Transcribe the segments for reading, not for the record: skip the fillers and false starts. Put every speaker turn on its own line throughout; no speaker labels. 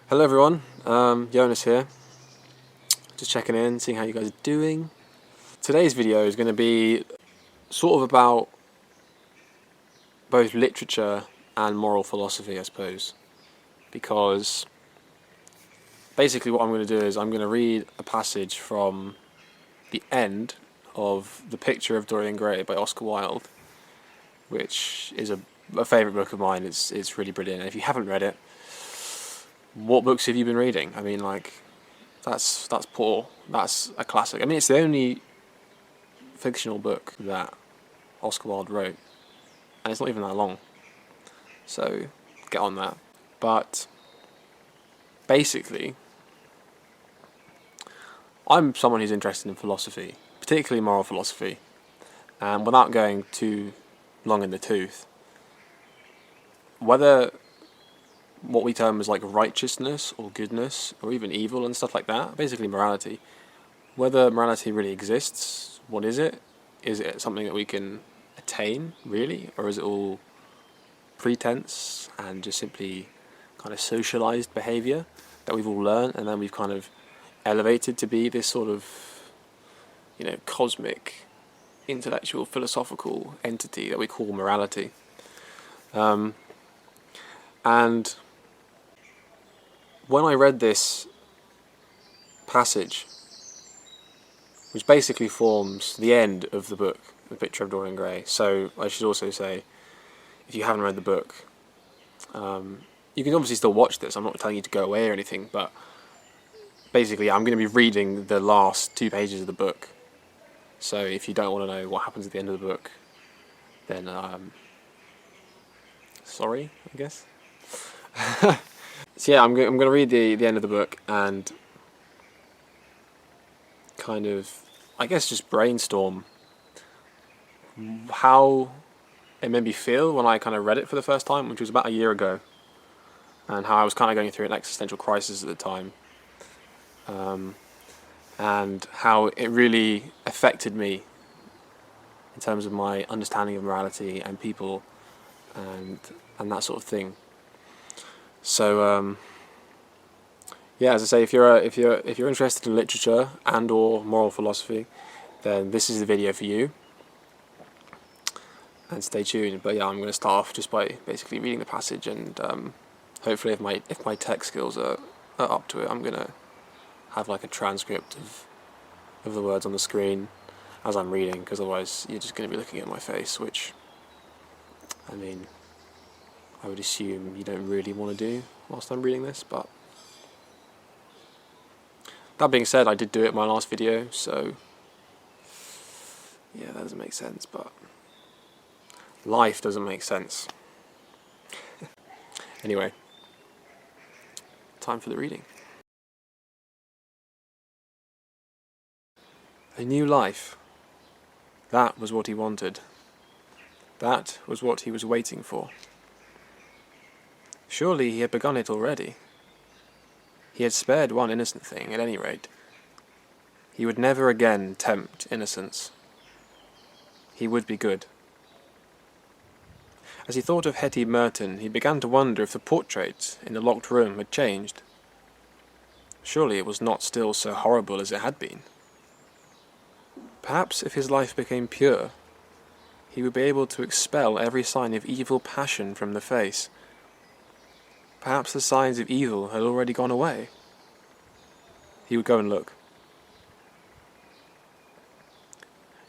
Hello everyone, Jonas here, just checking in, seeing how you guys are doing. Today's video is going to be sort of about both literature and moral philosophy, I suppose, because basically what I'm going to do is I'm going to read a passage from the end of The Picture of Dorian Gray by Oscar Wilde, which is a favourite book of mine. It's really brilliant, and if you haven't read it, what books have you been reading? I mean, like, that's poor. That's a classic. I mean, it's the only fictional book that Oscar Wilde wrote, and it's not even that long. So get on that. But basically, I'm someone who's interested in philosophy, particularly moral philosophy, and without going too long in the tooth, whether what we term as like righteousness or goodness or even evil and stuff like that, basically morality, whether morality really exists, what is it? Is it something that we can attain, really? Or is it all pretense and just simply kind of socialized behavior that we've all learned and then we've kind of elevated to be this sort of, cosmic, intellectual, philosophical entity that we call morality? And when I read this passage, which basically forms the end of the book, The Picture of Dorian Gray. So I should also say, if you haven't read the book, you can obviously still watch this. I'm not telling you to go away or anything, but basically I'm going to be reading the last 2 pages of the book. So if you don't want to know what happens at the end of the book, then sorry, I guess. So yeah, I'm going to read the end of the book and kind of, I guess, just brainstorm how it made me feel when I kind of read it for the first time, which was about a year ago, and how I was kind of going through an existential crisis at the time, and how it really affected me in terms of my understanding of morality and people and that sort of thing. So yeah, as I say, if you're interested in literature and or moral philosophy, then this is the video for you. And stay tuned. But yeah, I'm going to start off just by basically reading the passage, and hopefully, if my tech skills are up to it, I'm going to have like a transcript of the words on the screen as I'm reading, because otherwise you're just going to be looking at my face, which, I mean, I would assume you don't really want to do whilst I'm reading this. But that being said, I did do it in my last video, so yeah, that doesn't make sense, but life doesn't make sense. Anyway, time for the reading. A new life. That was what he wanted. That was what he was waiting for. Surely he had begun it already. He had spared one innocent thing, at any rate. He would never again tempt innocence. He would be good. As he thought of Hetty Merton, he began to wonder if the portrait in the locked room had changed. Surely it was not still so horrible as it had been. Perhaps if his life became pure, he would be able to expel every sign of evil passion from the face. Perhaps the signs of evil had already gone away. He would go and look.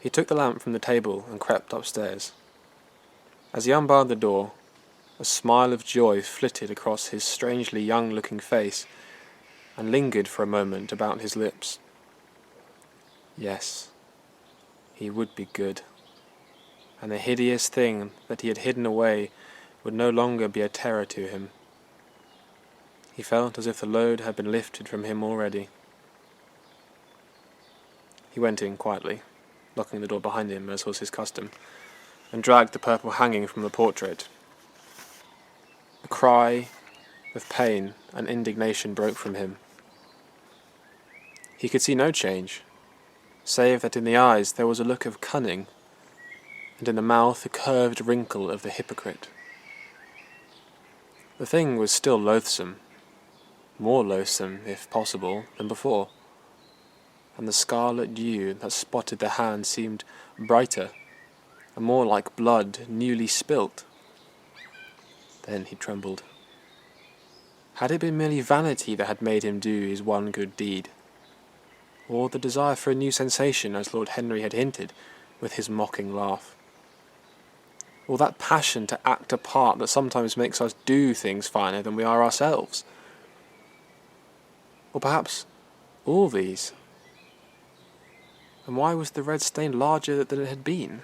He took the lamp from the table and crept upstairs. As he unbarred the door, a smile of joy flitted across his strangely young-looking face and lingered for a moment about his lips. Yes, he would be good, and the hideous thing that he had hidden away would no longer be a terror to him. He felt as if the load had been lifted from him already. He went in quietly, locking the door behind him as was his custom, and dragged the purple hanging from the portrait. A cry of pain and indignation broke from him. He could see no change, save that in the eyes there was a look of cunning, and in the mouth a curved wrinkle of the hypocrite. The thing was still loathsome, more loathsome, if possible, than before, and the scarlet dew that spotted the hand seemed brighter, and more like blood newly spilt. Then he trembled. Had it been merely vanity that had made him do his one good deed? Or the desire for a new sensation, as Lord Henry had hinted, with his mocking laugh? Or that passion to act a part that sometimes makes us do things finer than we are ourselves? Or perhaps all these? And why was the red stain larger than it had been?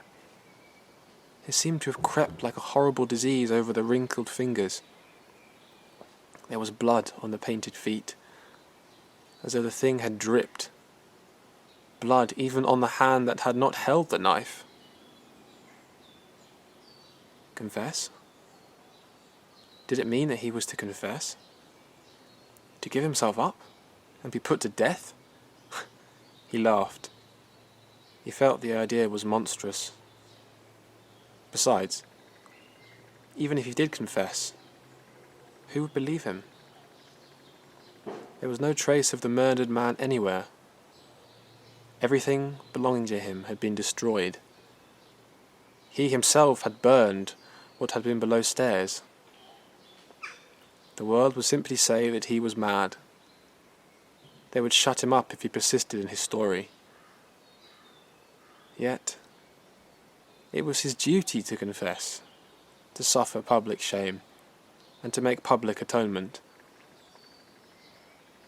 It seemed to have crept like a horrible disease over the wrinkled fingers. There was blood on the painted feet, as though the thing had dripped. Blood even on the hand that had not held the knife. Confess? Did it mean that he was to confess? To give himself up? And be put to death? He laughed. He felt the idea was monstrous. Besides, even if he did confess, who would believe him? There was no trace of the murdered man anywhere. Everything belonging to him had been destroyed. He himself had burned what had been below stairs. The world would simply say that he was mad. They would shut him up if he persisted in his story. Yet, it was his duty to confess, to suffer public shame, and to make public atonement.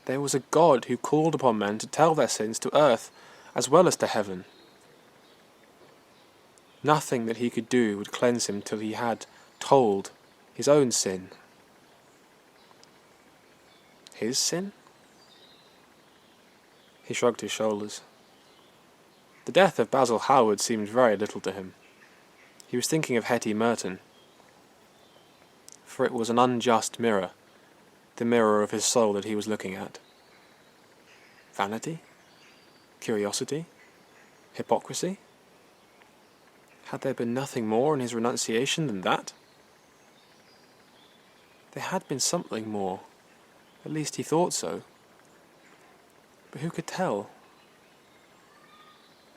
There was a God who called upon men to tell their sins to earth as well as to heaven. Nothing that he could do would cleanse him till he had told his own sin. His sin? He shrugged his shoulders. The death of Basil Hallward seemed very little to him. He was thinking of Hetty Merton. For it was an unjust mirror, the mirror of his soul that he was looking at. Vanity? Curiosity? Hypocrisy? Had there been nothing more in his renunciation than that? There had been something more. At least he thought so. But who could tell?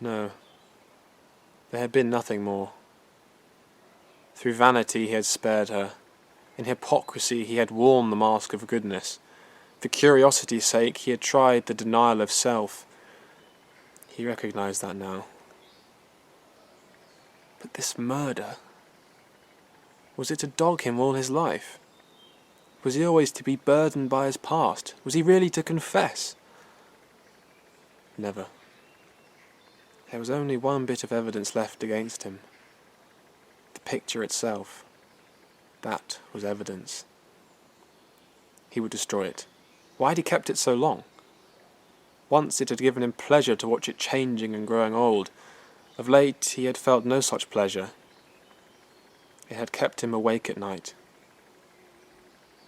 No. There had been nothing more. Through vanity he had spared her. In hypocrisy he had worn the mask of goodness. For curiosity's sake he had tried the denial of self. He recognized that now. But this murder, was it to dog him all his life? Was he always to be burdened by his past? Was he really to confess? Never. There was only one bit of evidence left against him. The picture itself. That was evidence. He would destroy it. Why had he kept it so long? Once it had given him pleasure to watch it changing and growing old. Of late he had felt no such pleasure. It had kept him awake at night.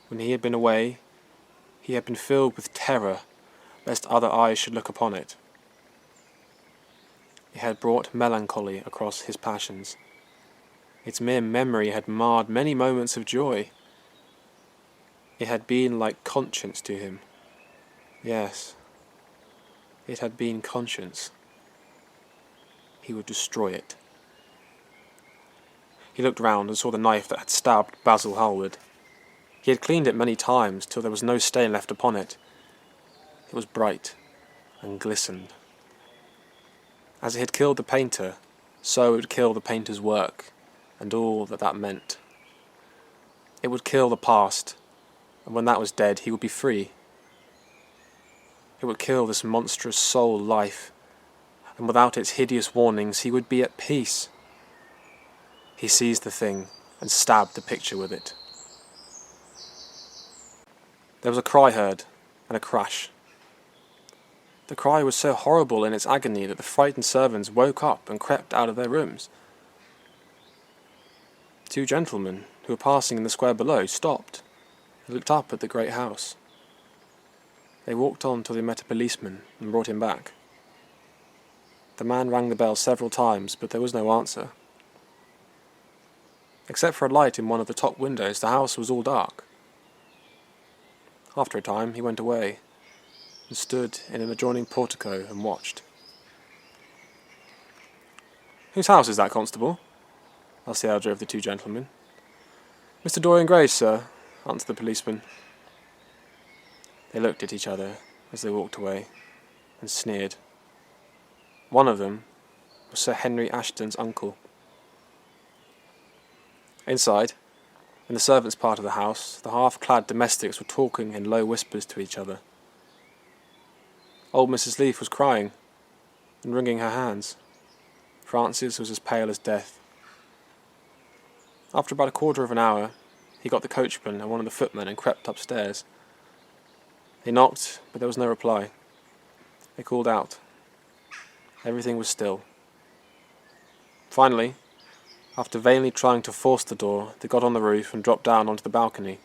When he had been away, he had been filled with terror lest other eyes should look upon it. It had brought melancholy across his passions. Its mere memory had marred many moments of joy. It had been like conscience to him. Yes, it had been conscience. He would destroy it. He looked round and saw the knife that had stabbed Basil Hallward. He had cleaned it many times till there was no stain left upon it. It was bright and glistened. As it had killed the painter, so it would kill the painter's work, and all that that meant. It would kill the past, and when that was dead, he would be free. It would kill this monstrous soul life, and without its hideous warnings, he would be at peace. He seized the thing and stabbed the picture with it. There was a cry heard, and a crash. The cry was so horrible in its agony that the frightened servants woke up and crept out of their rooms. Two gentlemen, who were passing in the square below, stopped and looked up at the great house. They walked on till they met a policeman and brought him back. The man rang the bell several times, but there was no answer. Except for a light in one of the top windows, the house was all dark. after a time, he went away and stood in an adjoining portico and watched. "Whose house is that, constable?" asked the elder of the two gentlemen. "Mr. Dorian Gray's, sir," answered the policeman. They looked at each other as they walked away and sneered. One of them was Sir Henry Ashton's uncle. Inside, in the servants' part of the house, the half-clad domestics were talking in low whispers to each other. Old Mrs. Leaf was crying and wringing her hands. Francis was as pale as death. After about a quarter of an hour, he got the coachman and one of the footmen and crept upstairs. They knocked, but there was no reply. They called out. Everything was still. Finally, after vainly trying to force the door, they got on the roof and dropped down onto the balcony.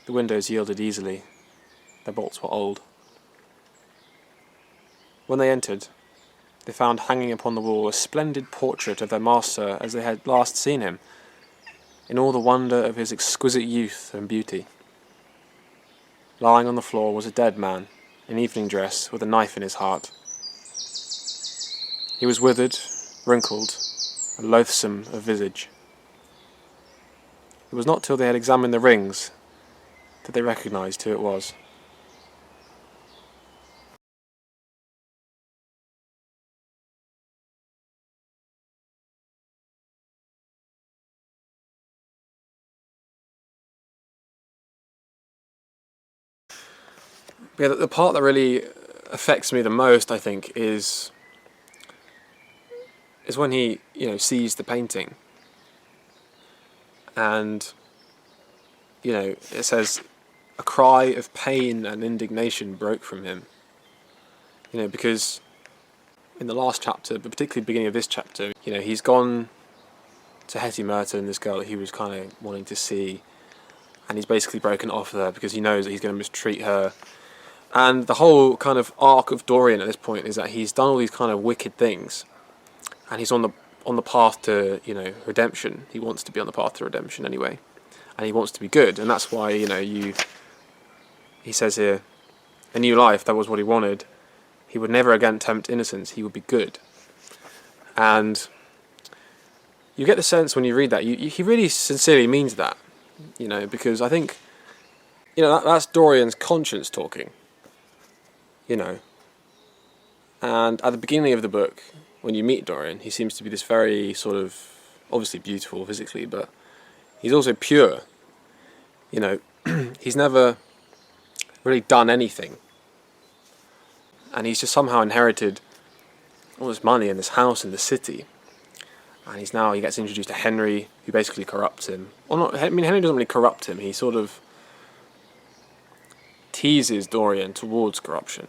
The windows yielded easily. Their bolts were old. When they entered, they found hanging upon the wall a splendid portrait of their master as they had last seen him, in all the wonder of his exquisite youth and beauty. Lying on the floor was a dead man, in evening dress, with a knife in his heart. He was withered, wrinkled, and loathsome of visage. It was not till they had examined the rings that they recognised who it was. Yeah, the part that really affects me the most, I think, is when he, sees the painting, and it says a cry of pain and indignation broke from him. Because in the last chapter, but particularly the beginning of this chapter, he's gone to Hetty Merton, this girl that he was kind of wanting to see, and he's basically broken off with her because he knows that he's going to mistreat her. And the whole kind of arc of Dorian at this point is that he's done all these kind of wicked things, and he's on the path to redemption. He wants to be on the path to redemption anyway, and he wants to be good, and that's why he says here, a new life, that was what he wanted. He would never again tempt innocence. He would be good, and you get the sense when you read that he really sincerely means that, because I think that's Dorian's conscience talking. And at the beginning of the book, when you meet Dorian, he seems to be this very sort of, obviously beautiful physically, but he's also pure. He's never really done anything. And he's just somehow inherited all this money and this house in the city. And he gets introduced to Henry, who basically corrupts him. Henry doesn't really corrupt him, he sort of teases Dorian towards corruption.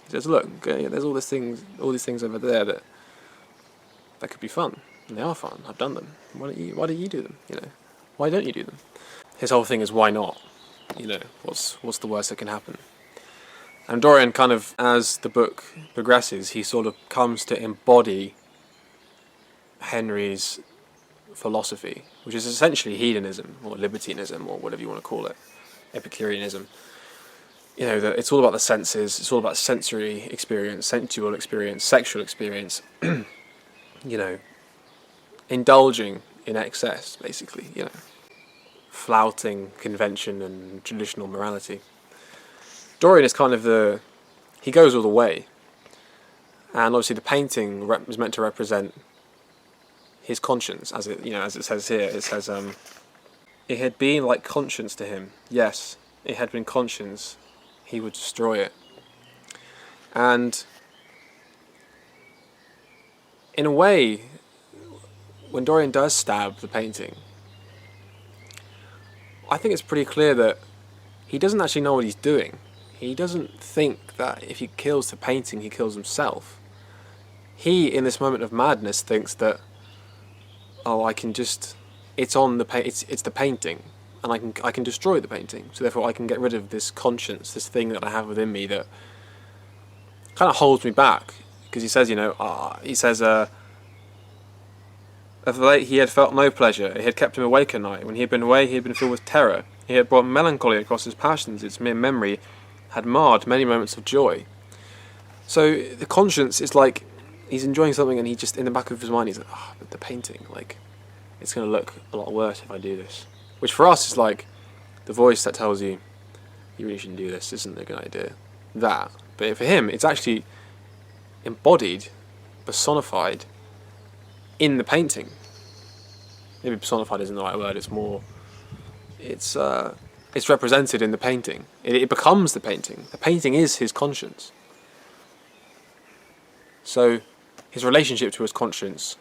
He says, "Look, there's all these things over there that could be fun, and they are fun. I've done them. Why don't you do them? Why don't you do them?" His whole thing is, why not? What's the worst that can happen? And Dorian kind of, as the book progresses, he sort of comes to embody Henry's philosophy, which is essentially hedonism or libertinism or whatever you want to call it, Epicureanism. That it's all about the senses, it's all about sensory experience, sensual experience, sexual experience, indulging in excess, basically, flouting convention and traditional morality. Dorian is kind of he goes all the way, and obviously the painting is meant to represent his conscience, as it says here. It says, it had been like conscience to him. Yes, it had been conscience. He would destroy it. And in a way, when Dorian does stab the painting, I think it's pretty clear that he doesn't actually know what he's doing. He doesn't think that if he kills the painting, he kills himself. He, in this moment of madness, thinks that, it's the painting, and I can destroy the painting, so therefore I can get rid of this conscience, this thing that I have within me that kind of holds me back. Because he says, of late he had felt no pleasure. It had kept him awake at night. When he had been away, he had been filled with terror. He had brought melancholy across his passions. Its mere memory had marred many moments of joy. So the conscience is like he's enjoying something, and he just in the back of his mind he's like, oh, but the painting, like, it's going to look a lot worse if I do this. Which for us is like the voice that tells you really shouldn't do this. Isn't a good idea. That, but for him, it's actually embodied, personified in the painting. Maybe personified isn't the right word. It's more. It's represented in the painting. It becomes the painting. The painting is his conscience. So his relationship to his conscience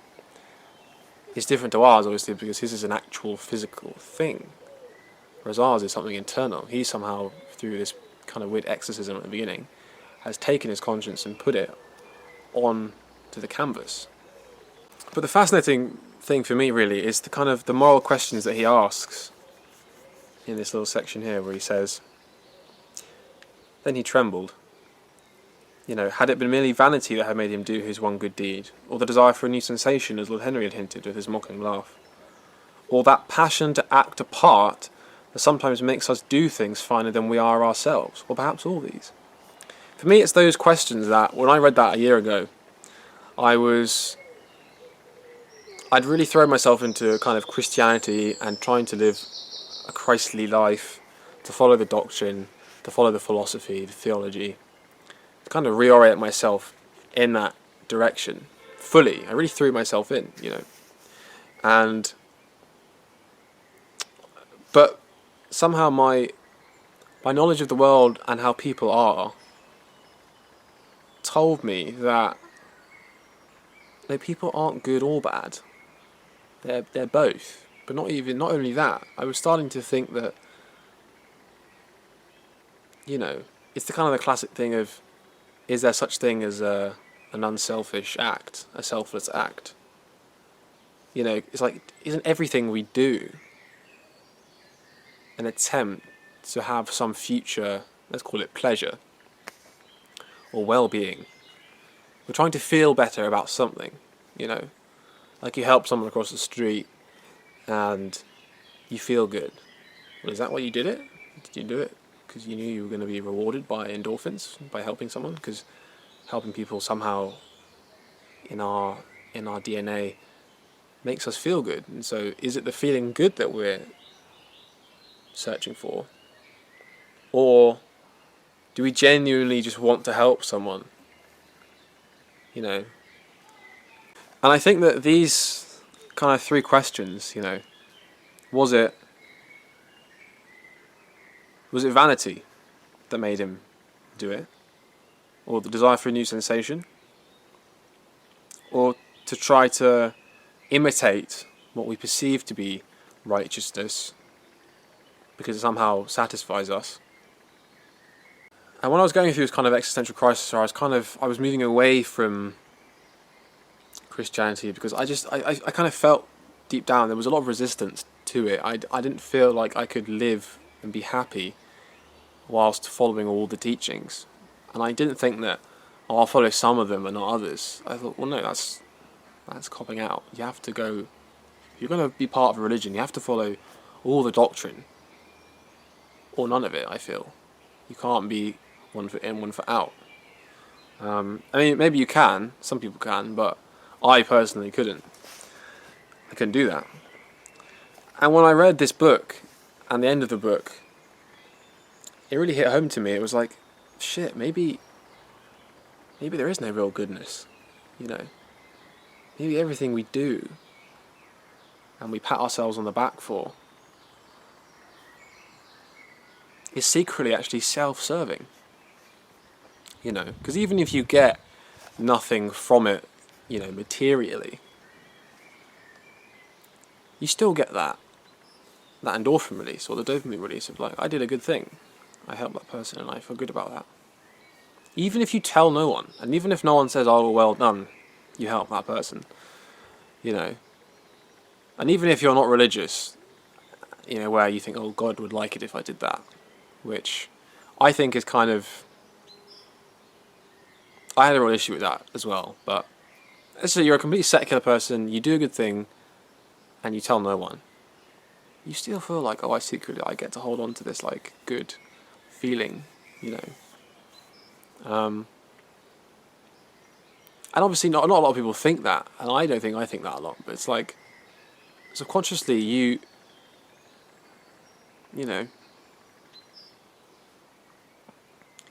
is different to ours, obviously, because his is an actual physical thing, whereas ours is something internal. He somehow, through this kind of weird exorcism at the beginning, has taken his conscience and put it on to the canvas. But the fascinating thing for me really is the kind of the moral questions that he asks in this little section here, where he says, then he trembled. Had it been merely vanity that had made him do his one good deed, or the desire for a new sensation, as Lord Henry had hinted with his mocking laugh, or that passion to act a part that sometimes makes us do things finer than we are ourselves, or perhaps all these. For me, it's those questions that, when I read that a year ago, I'd really thrown myself into kind of Christianity and trying to live a Christly life, to follow the doctrine, to follow the philosophy, the theology, to kind of reorient myself in that direction fully. I really threw myself in, but somehow my knowledge of the world and how people are told me that people aren't good or bad. They're both. But not only that, I was starting to think that, it's the kind of the classic thing of, is there such thing as an unselfish act, a selfless act? It's like, isn't everything we do an attempt to have some future, let's call it pleasure, or well-being? We're trying to feel better about something, Like you help someone across the street, and you feel good. Well, is that why you did it? Did you do it because you knew you were going to be rewarded by endorphins by helping someone? Because helping people somehow in our DNA makes us feel good. And so, is it the feeling good that we're searching for, or do we genuinely just want to help someone? And I think that these kind of three questions, was it vanity that made him do it, or the desire for a new sensation, or to try to imitate what we perceive to be righteousness because it somehow satisfies us? And when I was going through this kind of existential crisis, I was moving away from Christianity because I kind of felt deep down there was a lot of resistance to it. I didn't feel like I could live and be happy whilst following all the teachings, and I didn't think that I'll follow some of them and not others. I thought, well, no, that's copping out. You have to go. If you're going to be part of a religion, you have to follow all the doctrine or none of it. I feel you can't be one foot in, one foot out. I mean, maybe you can. Some people can, but I personally couldn't. I couldn't do that. And when I read this book, and the end of the book, it really hit home to me. It was like, shit, maybe there is no real goodness, Maybe everything we do, and we pat ourselves on the back for, is secretly actually self-serving. Because even if you get nothing from it, materially, you still get that endorphin release or the dopamine release of like, I did a good thing, I helped that person and I feel good about that. Even if you tell no one, and even if no one says, oh, well done, you helped that person, and even if you're not religious, where you think, oh, God would like it if I did that, which I think is kind of, I had a real issue with that as well, but let's say you're a completely secular person, you do a good thing, and you tell no one. you still feel like, oh, I get to hold on to this like good feeling, you know. And obviously not a lot of people think that, and I don't think I think that a lot, but it's like subconsciously you know,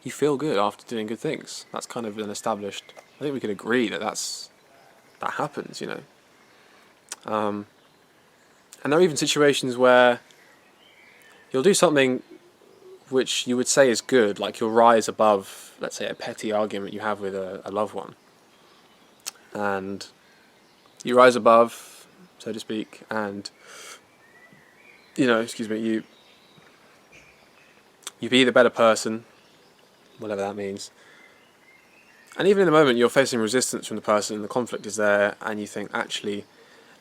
you feel good after doing good things. That's kind of an established, I think we can agree that that happens, you know. And there are even situations where you'll do something which you would say is good, like you'll rise above, let's say, a petty argument you have with a loved one. And you rise above, so to speak, and, you be the better person, whatever that means. And even in the moment you're facing resistance from the person and the conflict is there, and you think, actually,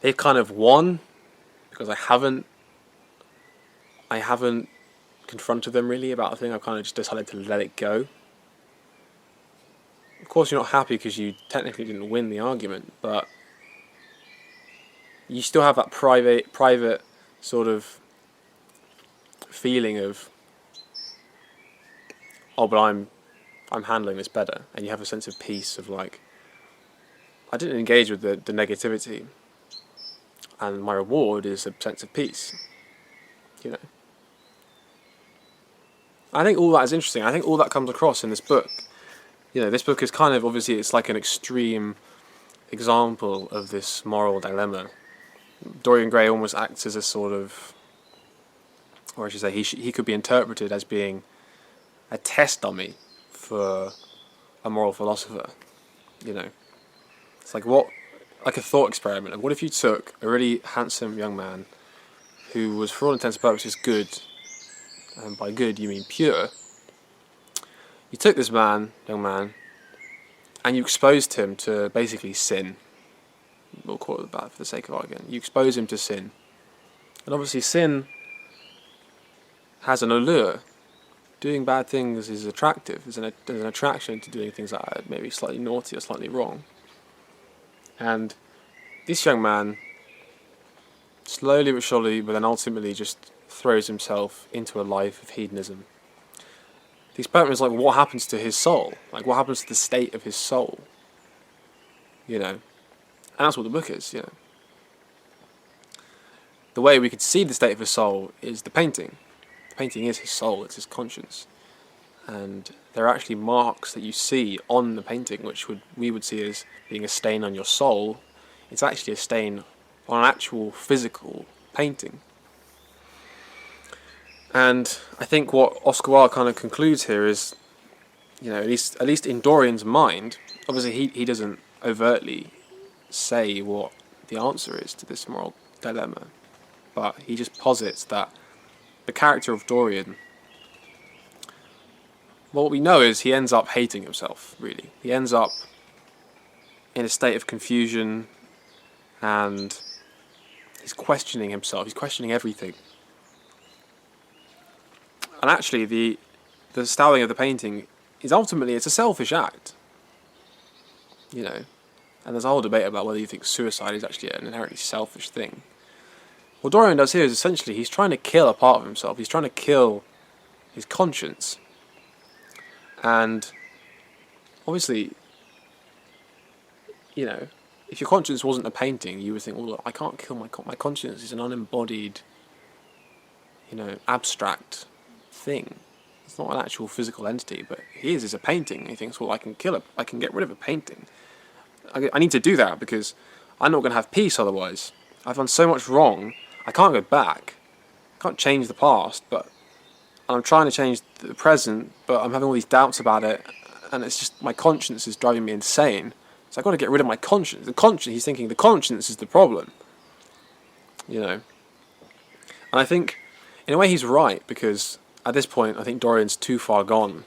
they've kind of won, because I haven't confronted them really about a thing. I've kind of just decided to let it go. Of course you're not happy because you technically didn't win the argument, but you still have that private sort of feeling of, oh, but I'm handling this better, and you have a sense of peace of like, I didn't engage with the negativity, and my reward is a sense of peace, you know. I think all that is interesting. I think all that comes across in this book. You know, this book is kind of, obviously, it's like an extreme example of this moral dilemma. Dorian Gray almost acts as a sort of, or I should say, he could be interpreted as being a test dummy for a moral philosopher. You know, it's like like a thought experiment. And what if you took a really handsome young man who was, for all intents and purposes, good, and by good you mean pure. You took this young man, and you exposed him to basically sin. We'll call it that for the sake of argument. You expose him to sin. And obviously sin has an allure. Doing bad things is attractive. There's an attraction to doing things that are maybe slightly naughty or slightly wrong. And this young man, slowly but surely, but then ultimately just throws himself into a life of hedonism. The experiment is like, what happens to his soul? Like, what happens to the state of his soul? You know? And that's what the book is, you know. The way we could see the state of his soul is the painting. The painting is his soul, it's his conscience. And there are actually marks that you see on the painting, which we would see as being a stain on your soul. It's actually a stain on an actual physical painting. And I think what Oscar Wilde kind of concludes here is, you know, at least in Dorian's mind, obviously he doesn't overtly say what the answer is to this moral dilemma, but he just posits that the character of Dorian, well, what we know is he ends up hating himself, really. He ends up in a state of confusion, and he's questioning himself, he's questioning everything. And actually, the styling of the painting is ultimately, it's a selfish act. You know, and there's a whole debate about whether you think suicide is actually an inherently selfish thing. What Dorian does here is essentially he's trying to kill a part of himself. He's trying to kill his conscience. And obviously, you know, if your conscience wasn't a painting, you would think, well, look, I can't kill my conscience. Is an unembodied, you know, abstract thing. It's not an actual physical entity, but his is a painting. And he thinks, well, I can kill it. I can get rid of a painting. I need to do that because I'm not going to have peace otherwise. I've done so much wrong. I can't go back. I can't change the past, but I'm trying to change the present, but I'm having all these doubts about it, and it's just my conscience is driving me insane. So I've got to get rid of my conscience. He's thinking the conscience is the problem. You know. And I think, in a way, he's right, because at this point, I think Dorian's too far gone.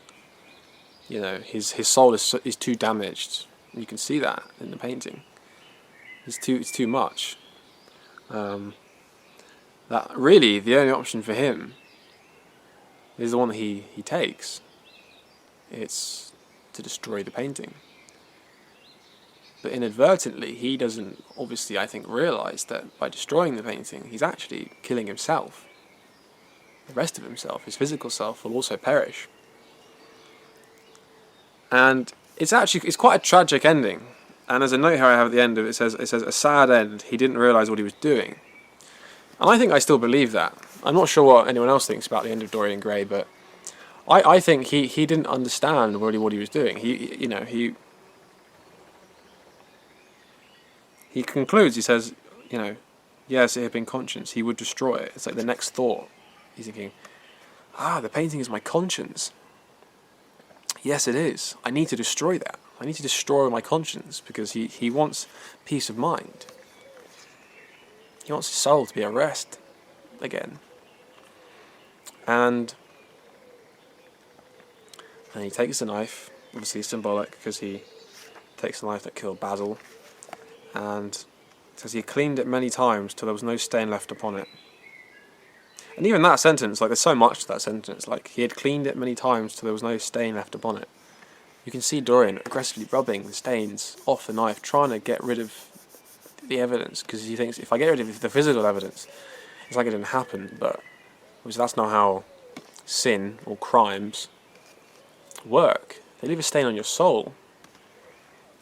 You know, his soul is too damaged. You can see that in the painting. It's too much. That really the only option for him is the one that he takes. It's to destroy the painting. But inadvertently, he doesn't obviously, I think, realise that by destroying the painting, he's actually killing himself. The rest of himself, his physical self, will also perish. And it's quite a tragic ending. And there's a note here I have at the end of it, it says a sad end. He didn't realise what he was doing. And I think I still believe that. I'm not sure what anyone else thinks about the end of Dorian Gray, but I think he didn't understand really what he was doing. He concludes, he says, yes, it had been conscience, he would destroy it. It's like the next thought. He's thinking, the painting is my conscience. Yes, it is. I need to destroy that. I need to destroy my conscience, because he wants peace of mind. He wants his soul to be at rest again. And he takes the knife, obviously symbolic, because he takes the knife that killed Basil, and says he cleaned it many times till there was no stain left upon it. And even that sentence, like, there's so much to that sentence, like, he had cleaned it many times till there was no stain left upon it. You can see Dorian aggressively rubbing the stains off the knife, trying to get rid of the evidence, because he thinks, if I get rid of the physical evidence, it's like it didn't happen. But obviously that's not how sin or crimes work. They leave a stain on your soul.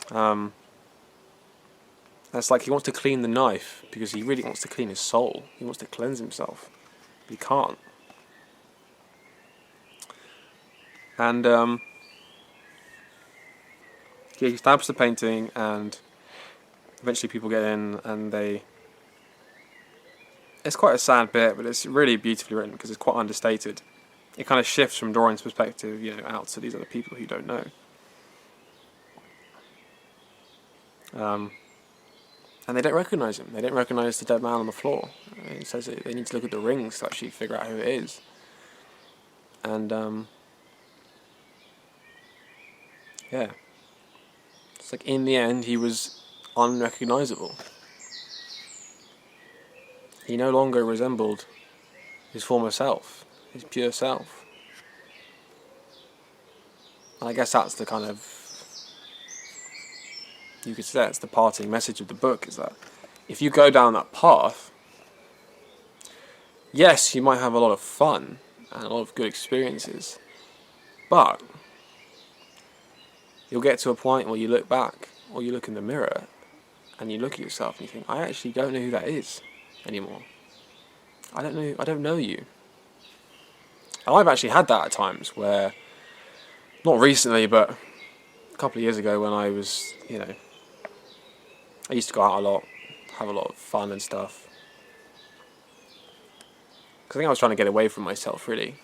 That's like he wants to clean the knife because he really wants to clean his soul. He wants to cleanse himself. But he can't. And he stabs the painting, and eventually people get in, and it's quite a sad bit, but it's really beautifully written because it's quite understated. It kind of shifts from Dorian's perspective, out to these other people who don't know. And they don't recognise him. They don't recognise the dead man on the floor. It says they need to look at the rings to actually figure out who it is. And yeah, it's like in the end he was unrecognisable. He no longer resembled his former self, his pure self. And I guess that's the kind of, you could say it's the parting message of the book, is that if you go down that path, yes, you might have a lot of fun and a lot of good experiences, but you'll get to a point where you look back, or you look in the mirror, and you look at yourself and you think, I actually don't know who that is anymore. I don't know you. And I've actually had that at times where, not recently, but a couple of years ago when I was, I used to go out a lot, have a lot of fun and stuff. Because I think I was trying to get away from myself, really.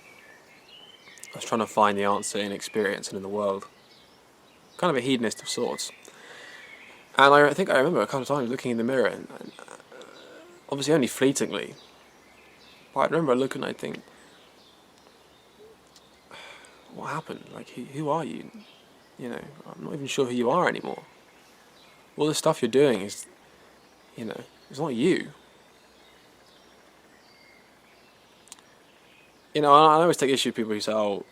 I was trying to find the answer in experience and in the world. Kind of a hedonist of sorts. And I think I remember a couple of times looking in the mirror, and obviously only fleetingly, but I remember looking and I'd think, what happened? Like, who are you? I'm not even sure who you are anymore. All the stuff you're doing is, it's not you. I always take issue with people who say, oh,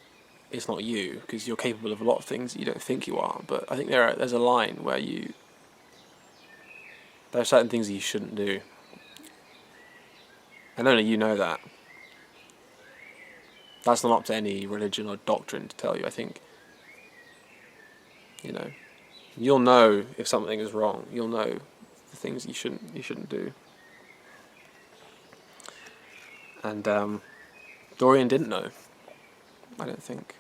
it's not you, because you're capable of a lot of things that you don't think you are. But I think there's a line where there are certain things that you shouldn't do. And only you know that. That's not up to any religion or doctrine to tell you. I think, you'll know if something is wrong. You'll know the things you shouldn't do. And Dorian didn't know. I don't think.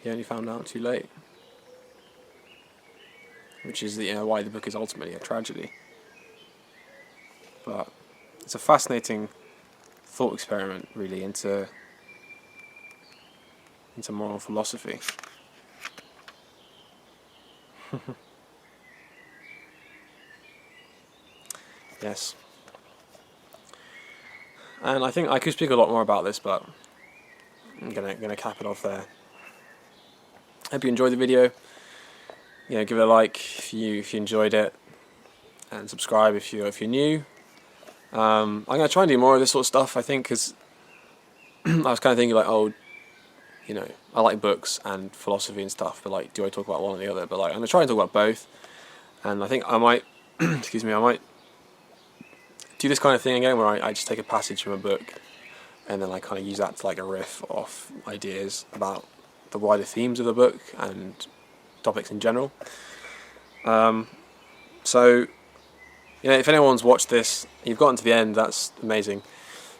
He only found out too late. Which is why the book is ultimately a tragedy. But it's a fascinating thought experiment, really, into moral philosophy. Yes. And I think I could speak a lot more about this, but I'm gonna cap it off there. Hope you enjoyed the video. Give it a like if you enjoyed it, and subscribe if you're new. I'm gonna try and do more of this sort of stuff, I think, because I was kind of thinking like, I like books and philosophy and stuff, but like, do I talk about one or the other? But like, I'm gonna try and talk about both. And I think I might, excuse me, I might do this kind of thing again, where I just take a passage from a book, and then I kind of use that to like a riff off ideas about the wider themes of the book and topics in general. So, you know, if anyone's watched this, you've gotten to the end, that's amazing.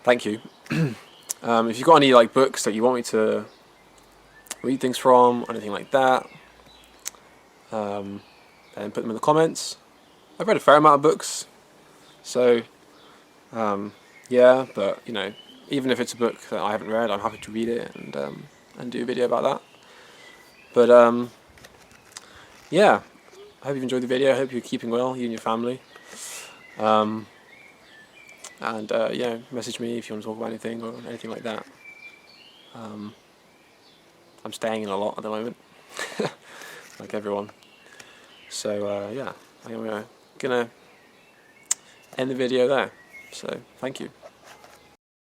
Thank you. If you've got any like books that you want me to read things from, or anything like that, then put them in the comments. I've read a fair amount of books, so yeah, but you know, even if it's a book that I haven't read, I'm happy to read it and do a video about that. But yeah, I hope you've enjoyed the video. I hope you're keeping well, you and your family. And yeah, message me if you want to talk about anything or anything like that. I'm staying in a lot at the moment, like everyone. So yeah, I'm gonna end the video there. So thank you.